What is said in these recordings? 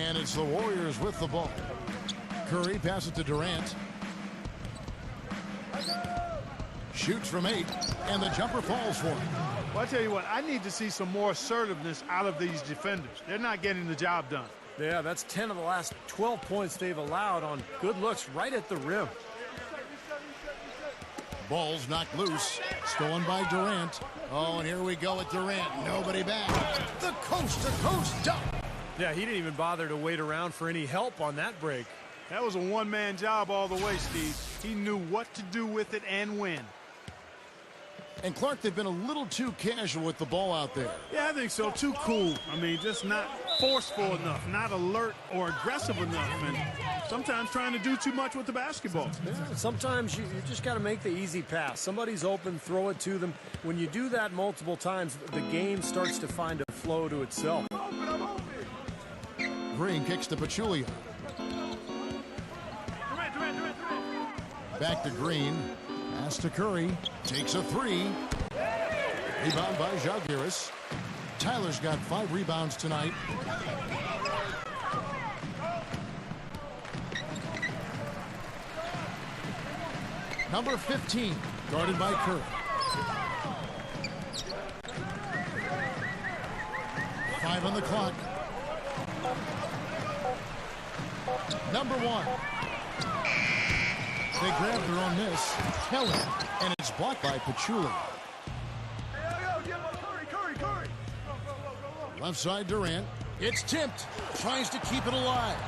And it's the Warriors with the ball. Curry passes to Durant. Shoots from 8, and the jumper falls for him. Well, I tell you what, I need to see some more assertiveness out of these defenders. They're not getting the job done. Yeah, that's 10 of the last 12 points they've allowed on good looks right at the rim. Ball's knocked loose. Stolen by Durant. Oh, and here we go with Durant. Nobody back. The coast-to-coast dunk. Yeah, he didn't even bother to wait around for any help on that break. That was a one-man job all the way, Steve. He knew what to do with it and when. And Clark, they've been a little too casual with the ball out there. Yeah, I think so. Too cool. I mean, just not forceful enough, not alert or aggressive enough, and sometimes trying to do too much with the basketball. Yeah, sometimes you just got to make the easy pass. Somebody's open, throw it to them. When you do that multiple times, the game starts to find a flow to itself. Green kicks to Pachulia. Back to Green. Pass to Curry. Takes a 3. Rebound by Žalgiris. Tyler's got 5 rebounds tonight. Number 15, guarded by Curry. 5 on the clock. Number 1. They grab their own miss. Kelly, and it's blocked by Pachulia. Left side Durant. It's tipped. Tries to keep it alive.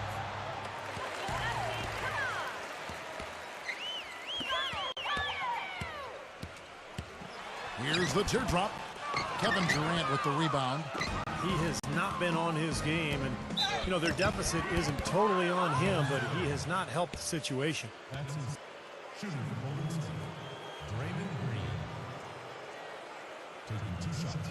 Here's the teardrop. Kevin Durant with the rebound. He has not been on his game, and you know their deficit isn't totally on him, but he has not helped the situation. That's his shooting for Golden State. Draymond Green taking 2 shots.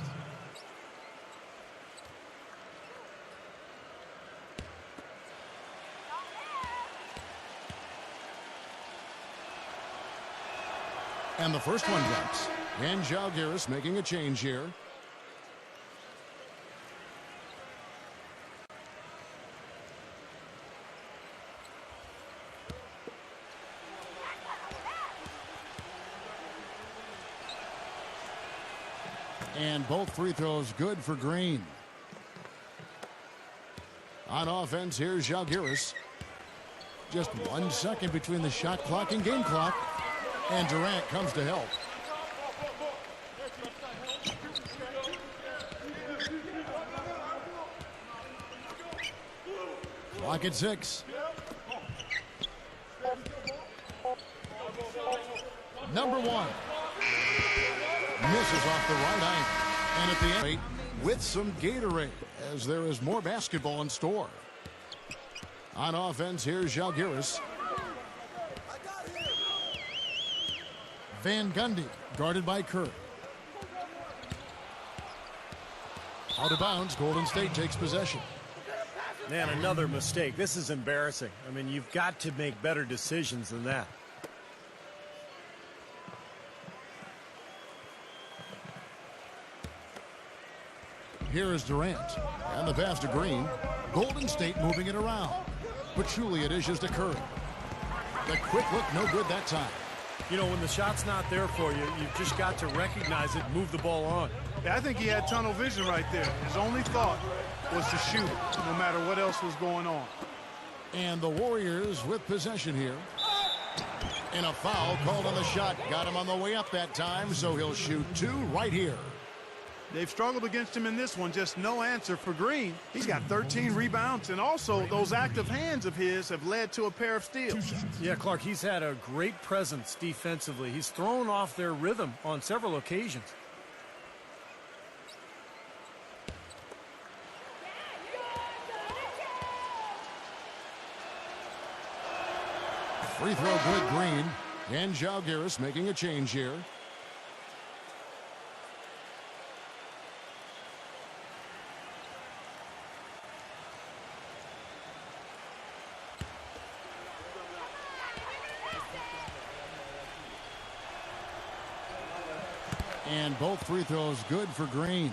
And the first one drops. And Žalgiris making a change here. And both free throws good for Green. On offense, here's Žalgiris. Just 1 second between the shot clock and game clock. And Durant comes to help. Clock at 6. Number 1. Misses off the right angle. And at the end, with some Gatorade, as there is more basketball in store. On offense, here's Žalgiris. Van Gundy, guarded by Curry. Out of bounds, Golden State takes possession. Man, another mistake. This is embarrassing. I mean, you've got to make better decisions than that. Here is Durant. And the pass to Green. Golden State moving it around. Pachulia dishes to Curry. The quick look, no good that time. You know, when the shot's not there for you, you've just got to recognize it, move the ball on. Yeah, I think he had tunnel vision right there. His only thought was to shoot, no matter what else was going on. And the Warriors with possession here. And a foul called on the shot. Got him on the way up that time, so he'll shoot 2 right here. They've struggled against him in this one. Just no answer for Green. He's got 13 rebounds, and also those active hands of his have led to a pair of steals. Yeah, Clark, he's had a great presence defensively. He's thrown off their rhythm on several occasions. Free throw good, Green. And Žalgiris making a change here. And both free throws good for Green.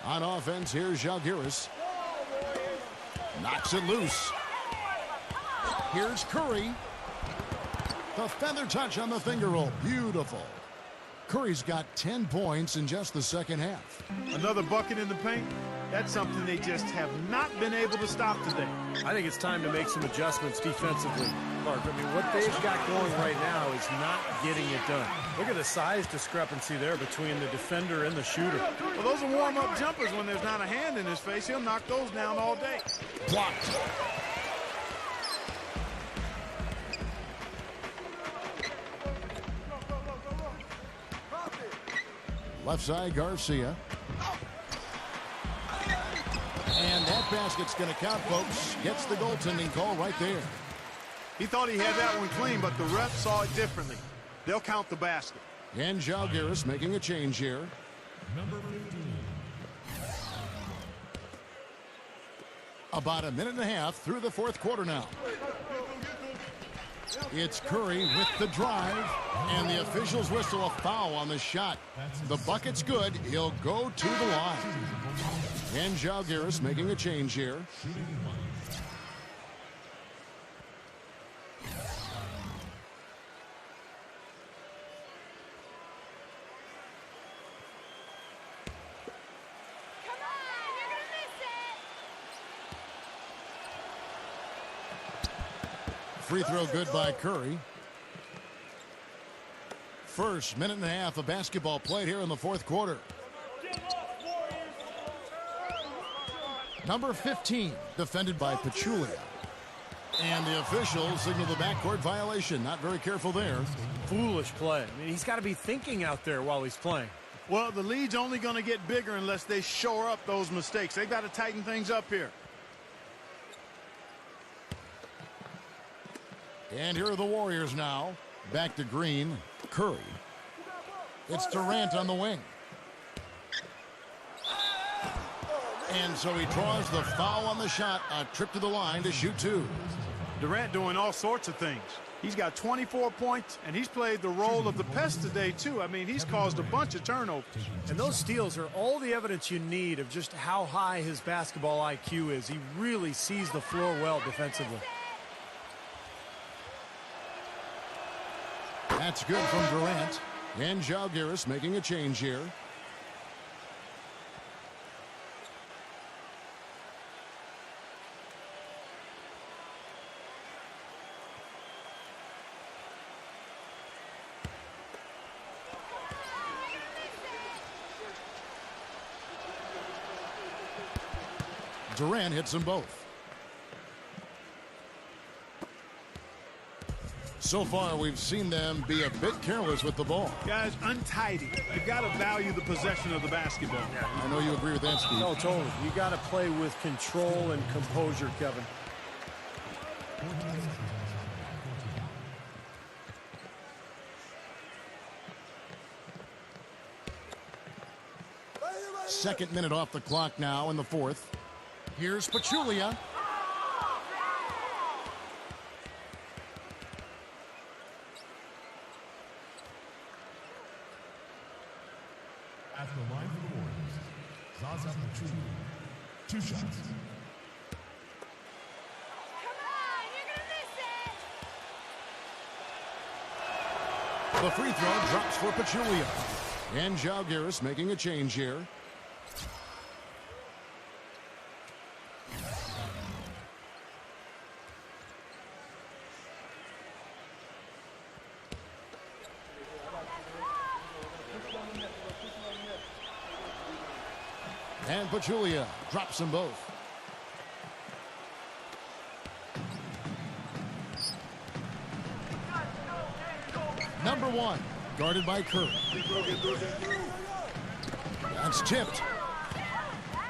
On offense, here's Žalgiris. Knocks it loose. Here's Curry. The feather touch on the finger roll. Beautiful. Curry's got 10 points in just the second half. Another bucket in the paint. That's something they just have not been able to stop today. I think it's time to make some adjustments defensively, Clark. I mean, what they've got going right now is not getting it done. Look at the size discrepancy there between the defender and the shooter. Well, those are warm-up jumpers. When there's not a hand in his face, he'll knock those down all day. Blocked. Left side, Garcia. And that basket's going to count, folks. Gets the goaltending call right there. He thought he had that one clean, but the ref saw it differently. They'll count the basket. And Žalgiris making a change here. Number 15. About a minute and a half through the fourth quarter now. It's Curry with the drive, and the officials whistle a foul on the shot. The bucket's good. He'll go to the line. And Žalgiris making a change here. Free throw good by Curry. First minute and a half of basketball played here in the fourth quarter. Number 15, defended by Pachulia. And the officials signal the backcourt violation. Not very careful there. Foolish play. I mean, he's got to be thinking out there while he's playing. Well, the lead's only going to get bigger unless they shore up those mistakes. They've got to tighten things up here. And here are the Warriors now. Back to Green. Curry. It's Durant on the wing. And so he draws the foul on the shot. A trip to the line to shoot two. Durant doing all sorts of things. He's got 24 points, and he's played the role of the pest today, too. I mean, he's caused a bunch of turnovers. And those steals are all the evidence you need of just how high his basketball IQ is. He really sees the floor well defensively. That's good from Durant. And Žalgiris making a change here. Durant hits them both. So far, we've seen them be a bit careless with the ball. Guys, untidy. You've got to value the possession of the basketball. I know you agree with that, Steve. No, totally. You got to play with control and composure, Kevin. Second minute off the clock now in the fourth. Here's Pachulia. At the line for the Warriors, Zaza Pachulia. 2 shots. Come on, you're gonna miss it! The free throw drops for Pachulia. And Žalgiris making a change here. And Pachulia drops them both. Number 1, guarded by Curry. That's tipped.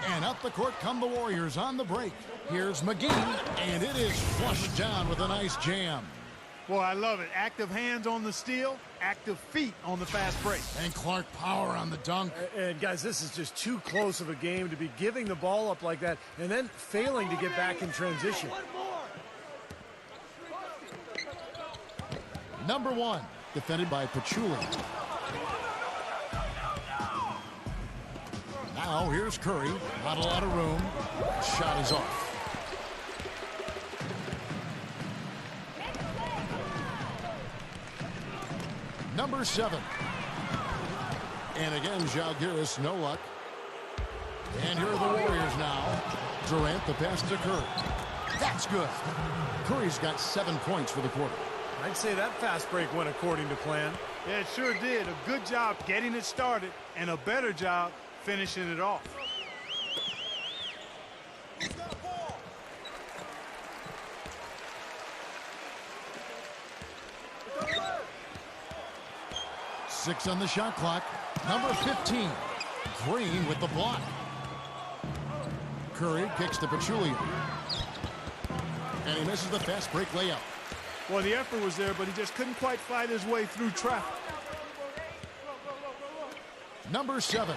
And up the court come the Warriors on the break. Here's McGee, and it is flushed down with a nice jam. Boy, I love it. Active hands on the steal, active feet on the fast break. And Clark power on the dunk. And guys, this is just too close of a game to be giving the ball up like that and then failing to get back in transition. Number 1, defended by Pachulia. Now here's Curry. Not a lot of room. Shot is off. Number 7. And again, Žalgiris, no luck. And here are the Warriors now. Durant, the pass to Curry. That's good. Curry's got 7 points for the quarter. I'd say that fast break went according to plan. Yeah, it sure did. A good job getting it started and a better job finishing it off. Six on the shot clock. Number 15. Green with the block. Curry kicks to Pachulia. And he misses the fast break layup. Well, the effort was there, but he just couldn't quite fight his way through traffic. Number 7.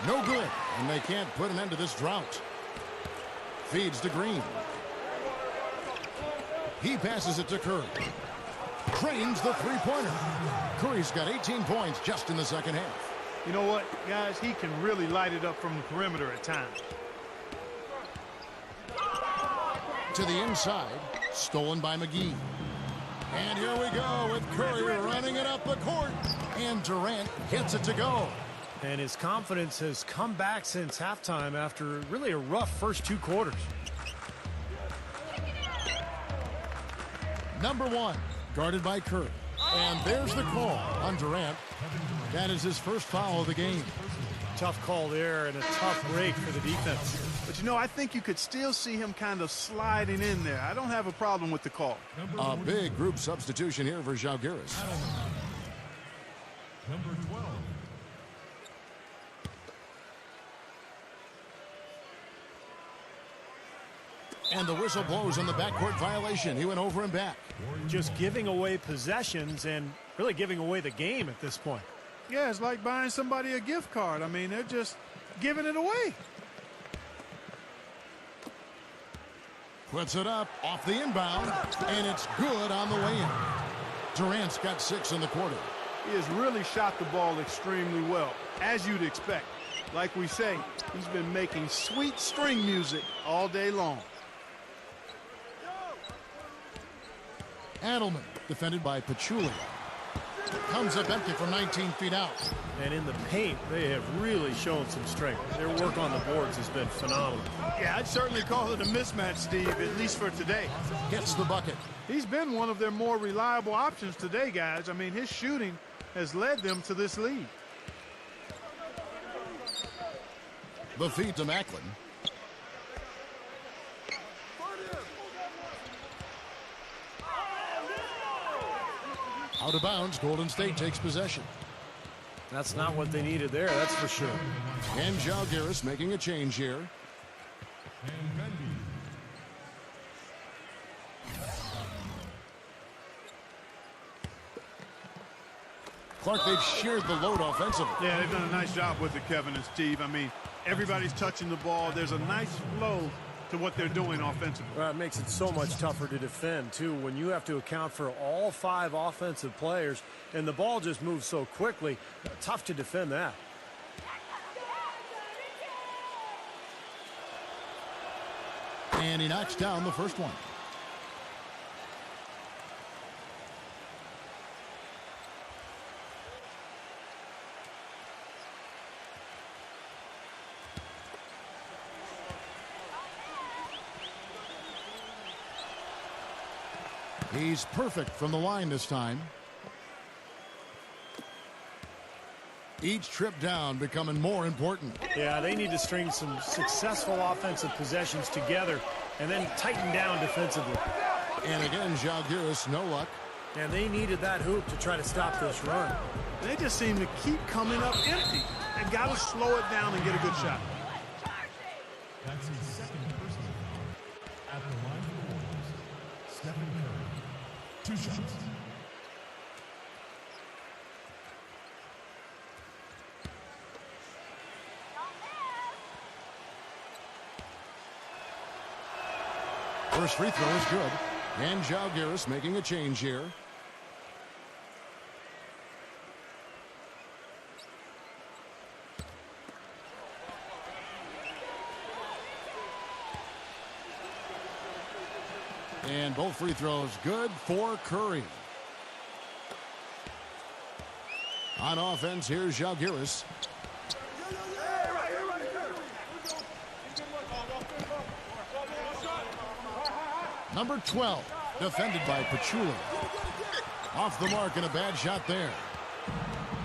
No good. And they can't put an end to this drought. Feeds to Green. He passes it to Curry. Drains the three-pointer. Curry's got 18 points just in the second half. You know what, guys? He can really light it up from the perimeter at times. To the inside. Stolen by McGee. And here we go with Curry running it up the court. And Durant hits it to go. And his confidence has come back since halftime after really a rough first 2 quarters. Number 1, guarded by Curry. And there's the call on Durant. That is his first foul of the game. Tough call there and a tough break for the defense. But, you know, I think you could still see him kind of sliding in there. I don't have a problem with the call. A big group substitution here for Žalgiris. Number 12. And the whistle blows on the backcourt violation. He went over and back. Just giving away possessions and really giving away the game at this point. Yeah, it's like buying somebody a gift card. I mean, they're just giving it away. Puts it up off the inbound, and it's good on the way in. Durant's got 6 in the quarter. He has really shot the ball extremely well, as you'd expect. Like we say, he's been making sweet string music all day long. Adelman, defended by Pachulia. Comes up empty from 19 feet out. And in the paint, they have really shown some strength. Their work on the boards has been phenomenal. Yeah, I'd certainly call it a mismatch, Steve, at least for today. Gets the bucket. He's been one of their more reliable options today, guys. I mean, his shooting has led them to this lead. The feed to Macklin. Out of bounds, Golden State takes possession. That's not what they needed there, that's for sure. And Žalgiris making a change here. And Gundy. Clark, they've shared the load offensively. Yeah, they've done a nice job with it, Kevin and Steve. I mean, everybody's touching the ball. There's a nice flow to what they're doing offensively. Well, it makes it so much tougher to defend, too, when you have to account for all 5 offensive players, and the ball just moves so quickly. Tough to defend that. And he knocks down the first one. He's perfect from the line this time. Each trip down becoming more important. Yeah, they need to string some successful offensive possessions together and then tighten down defensively. And again, Žalgiris, no luck. And they needed that hoop to try to stop this run. They just seem to keep coming up empty. They've got to slow it down and get a good shot. That's his second personal foul. At the line for the Warriors, Stephen Curry. 2 shots. First free throw is good. And Žalgiris making a change here. And both free throws good for Curry. On offense, here's Žalgiris. Number 12, defended by Pachulia. Off the mark and a bad shot there.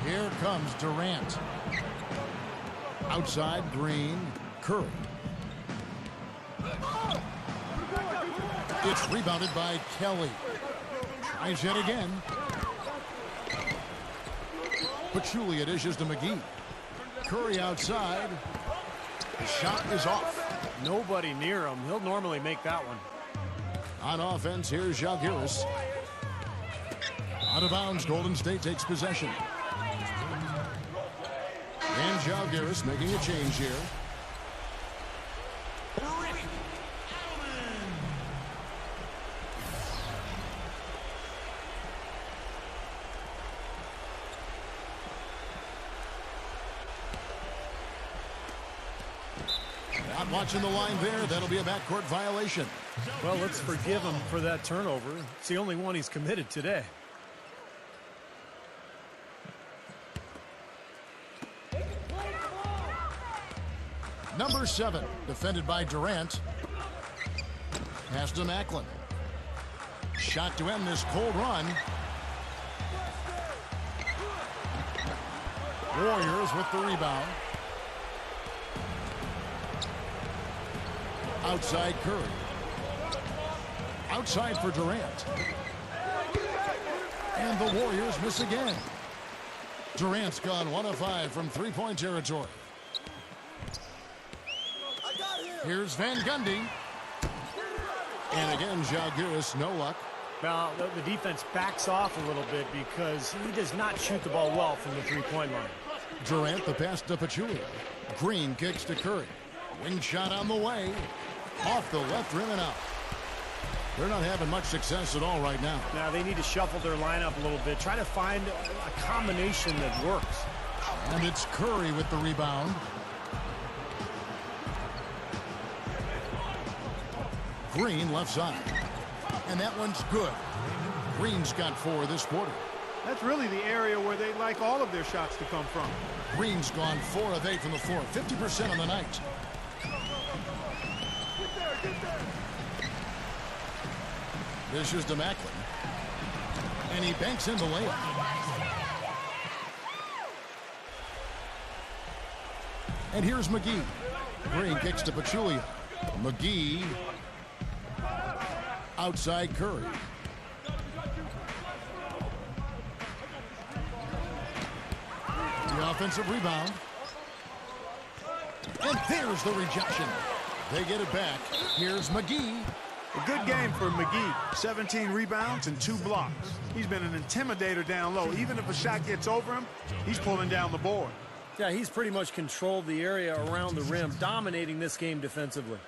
Here comes Durant. Outside, Green, Curry. It's rebounded by Kelly. Tries it again. Pachulia dishes to McGee. Curry outside. The shot is off. Nobody near him. He'll normally make that one. On offense, here's Žalgiris. Out of bounds, Golden State takes possession. And Žalgiris making a change here. Not watching the line there. That'll be a backcourt violation. Well, let's forgive him for that turnover. It's the only one he's committed today. Number 7, defended by Durant. Pass to Macklin. Shot to end this cold run. Warriors with the rebound. Outside Curry. Outside for Durant. And the Warriors miss again. Durant's gone 1 of 5 from three-point territory. Here's Van Gundy. And again, Žalgiris, no luck. Now, the defense backs off a little bit because he does not shoot the ball well from the three-point line. Durant, the pass to Pachulia. Green kicks to Curry. Wing shot on the way. Off the left rim and out. They're not having much success at all right now. Now, they need to shuffle their lineup a little bit. Try to find a combination that works. And it's Curry with the rebound. Green left side. And that one's good. Green's got 4 this quarter. That's really the area where they like all of their shots to come from. Green's gone 4 of 8 from the floor. 50% on the night. This is to Macklin. And he banks in the layup. And here's McGee. Green kicks to Pachulia. McGee. Outside Curry. The offensive rebound. And there's the rejection. They get it back. Here's McGee. A good game for McGee. 17 rebounds and 2 blocks. He's been an intimidator down low. Even if a shot gets over him, he's pulling down the board. Yeah, he's pretty much controlled the area around the rim, dominating this game defensively.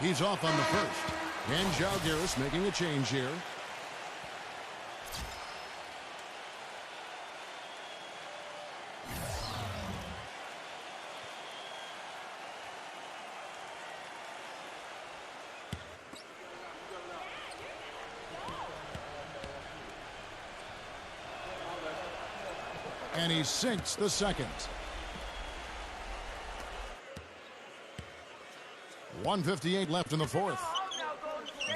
He's off on the first. And Žalgiris making a change here. And he sinks the second. 1:58 left in the fourth.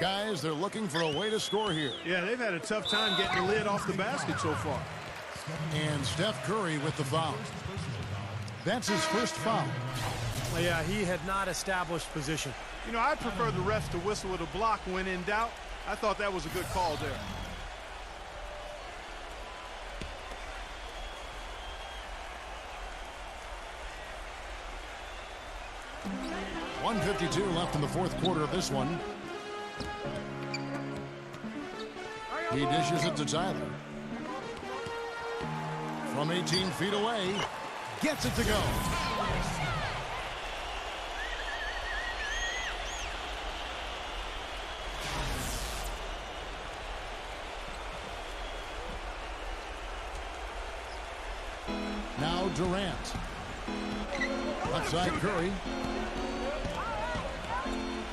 Guys, they're looking for a way to score here. Yeah, they've had a tough time getting the lid off the basket so far. And Steph Curry with the foul. That's his first foul. Yeah, he had not established position. You know, I prefer the refs to whistle with a block when in doubt. I thought that was a good call there. .152 left in the fourth quarter of this one. He dishes it to Tyler. From 18 feet away, gets it to go. Now Durant. Left side Curry.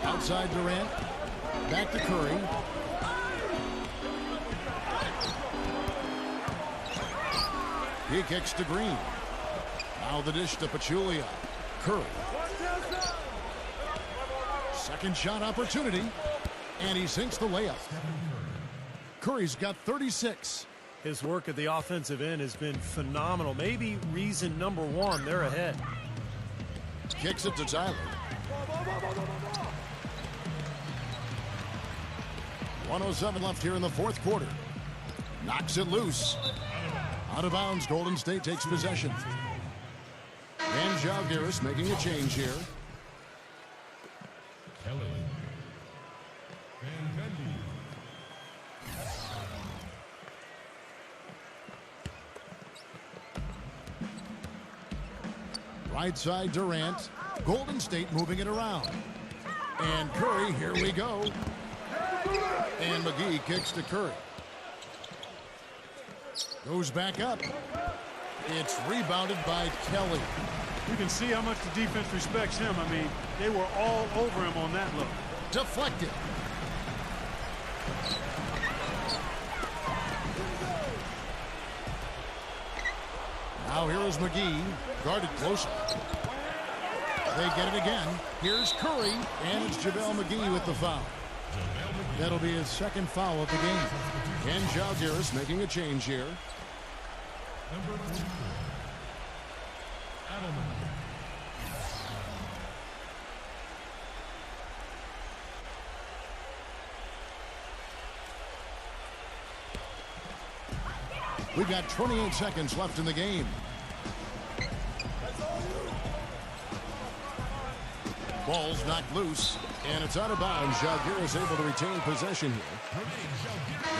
Outside Durant. Back to Curry. He kicks to Green. Now the dish to Pachulia. Curry. Second shot opportunity. And he sinks the layup. Curry's got 36. His work at the offensive end has been phenomenal. Maybe reason number one, they're ahead. Kicks it to Tyler. 1:07 left here in the fourth quarter. Knocks it loose. Out of bounds, Golden State takes possession. And Jalgiris making a change here. Kelly. Van Gundy. Right side Durant. Golden State moving it around. And Curry, here we go. And McGee kicks to Curry. Goes back up. It's rebounded by Kelly. You can see how much the defense respects him. I mean, they were all over him on that look. Deflected. Now here is McGee, guarded closely. They get it again. Here's Curry, and it's JaVale McGee with the foul. That'll be his second foul of the game. And Jalgiris making a change here. Number 44. Adelman. We've got 28 seconds left in the game. Ball's knocked loose, and it's out of bounds. Jalgiris able to retain possession here.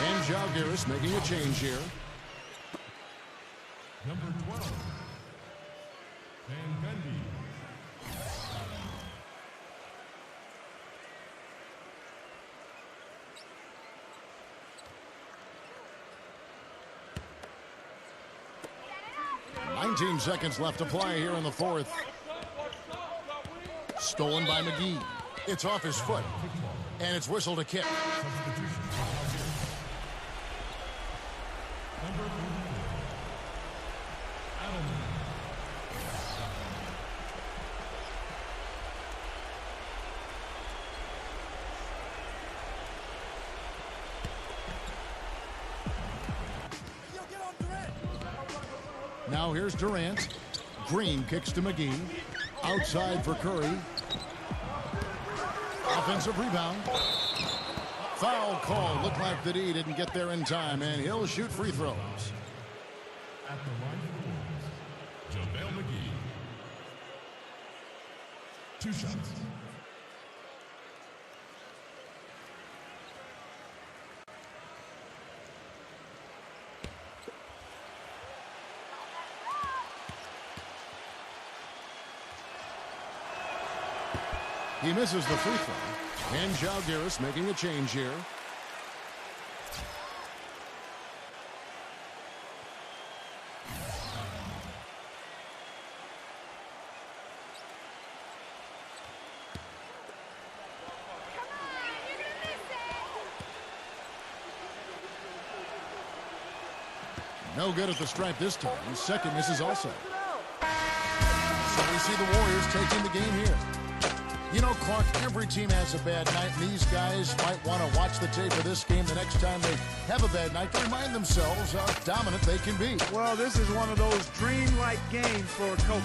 And Jalgiris making a change here. Number 12. Van Gundy. Nineteen seconds left to play here in the fourth. Stolen by McGee. It's off his foot, and it's whistled a kick. Substitution. Number 44. Adelman. Now here's Durant. Green kicks to McGee. Outside for Curry. Offensive rebound. Foul call. Looked like the D didn't get there in time, and he'll shoot free throws. At the line for the Warriors, JaVale McGee. 2 shots. He misses the free throw. And Jalgiris making a change here. No good at the stripe this time. His second misses also. So we see the Warriors taking the game here. You know, Clark, every team has a bad night, and these guys might want to watch the tape of this game the next time they have a bad night to remind themselves how dominant they can be. Well, this is one of those dream-like games for a coach.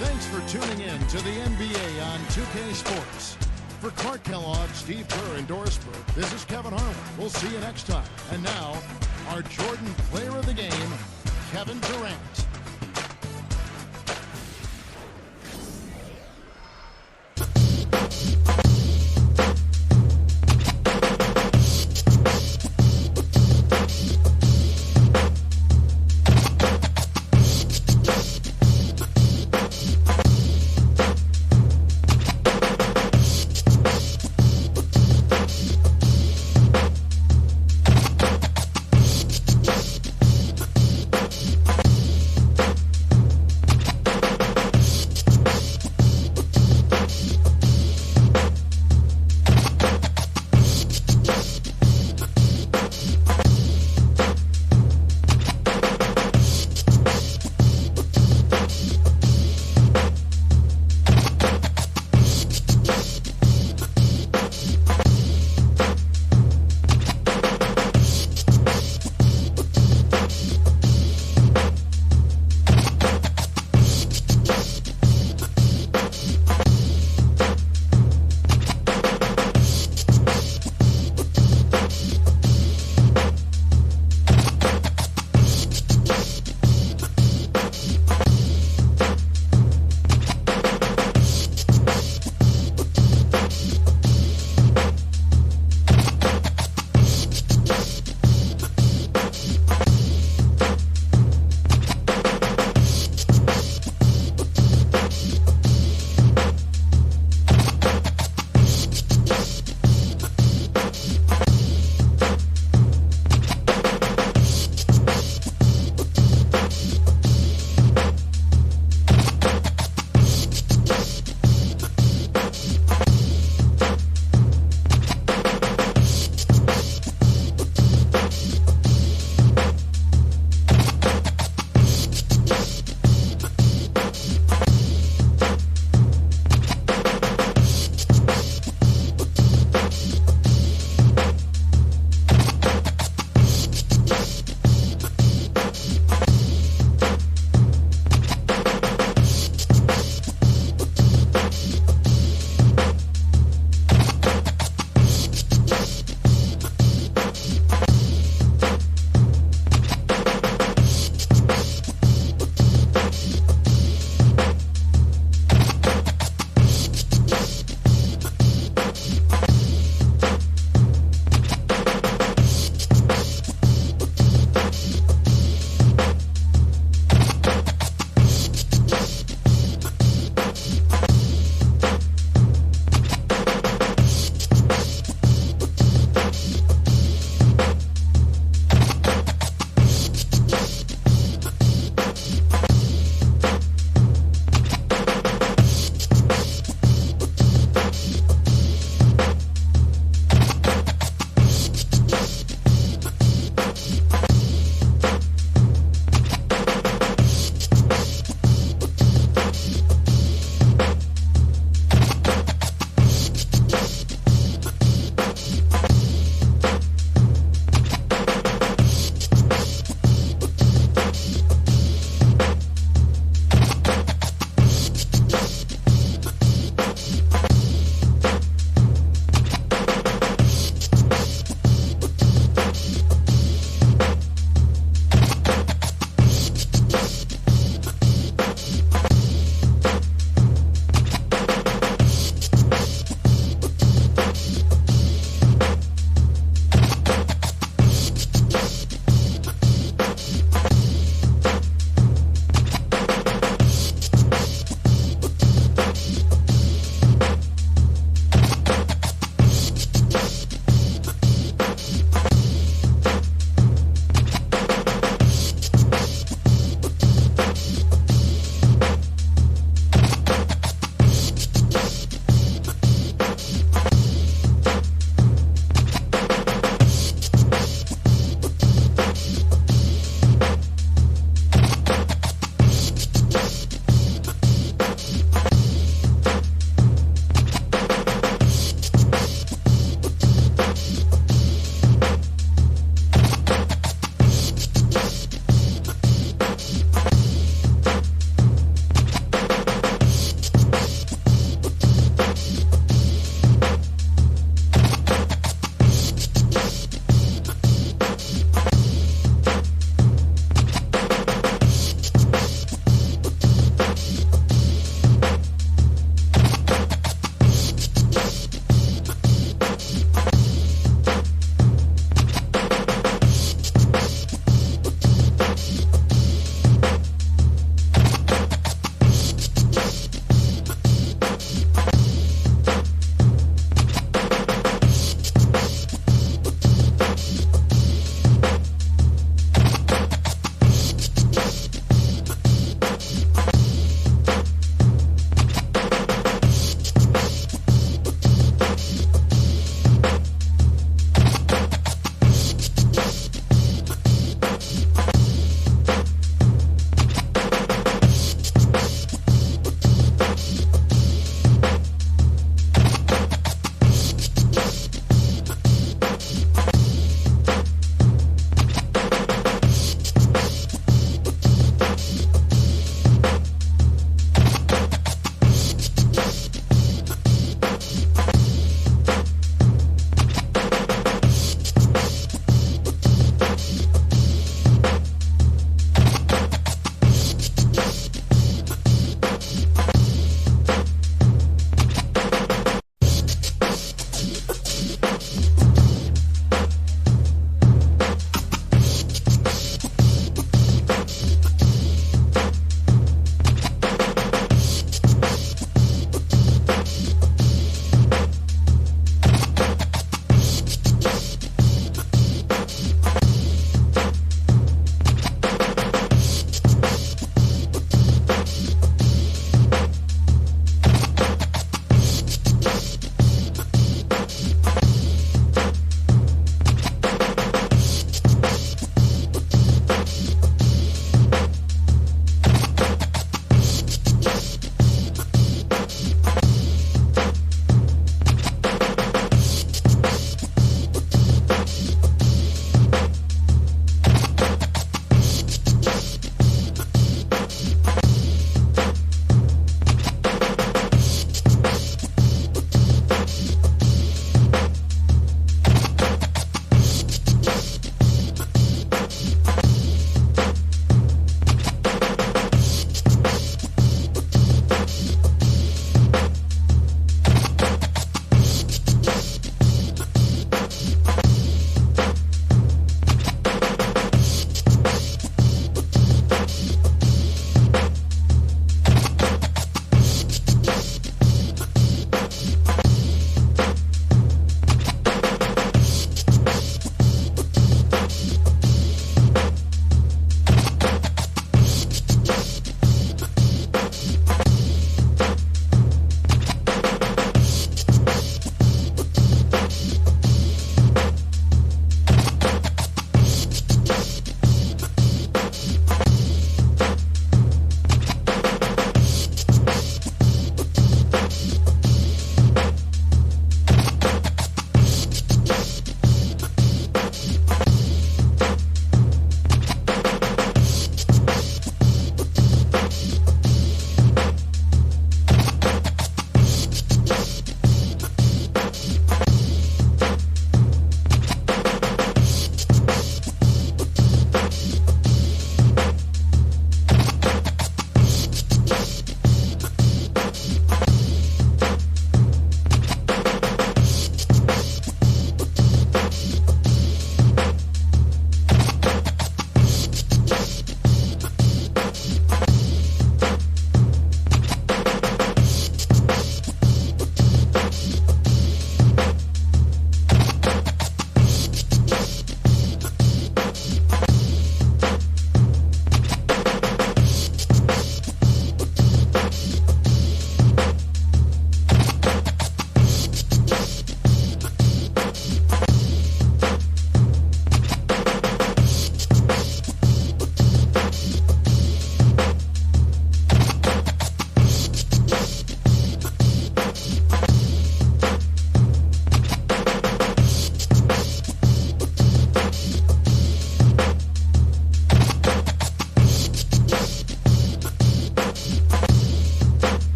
Thanks for tuning in to the NBA on 2K Sports. For Clark Kellogg, Steve Kerr, and Doris Burke, this is Kevin Harlan. We'll see you next time. And now, our Jordan player of the game, Kevin Durant.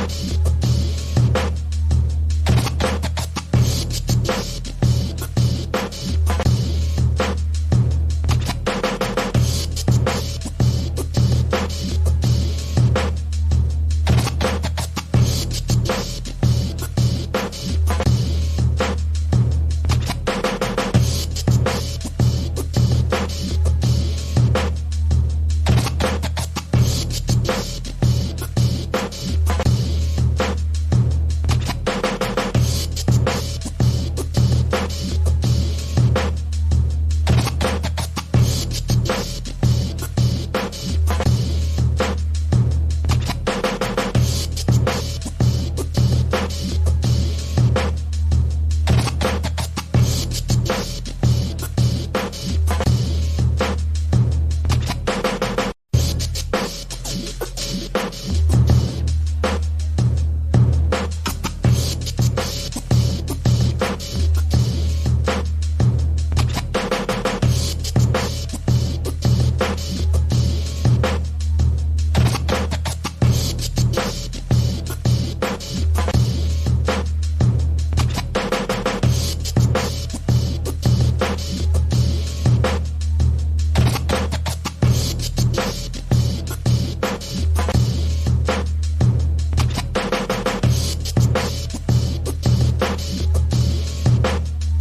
Curry.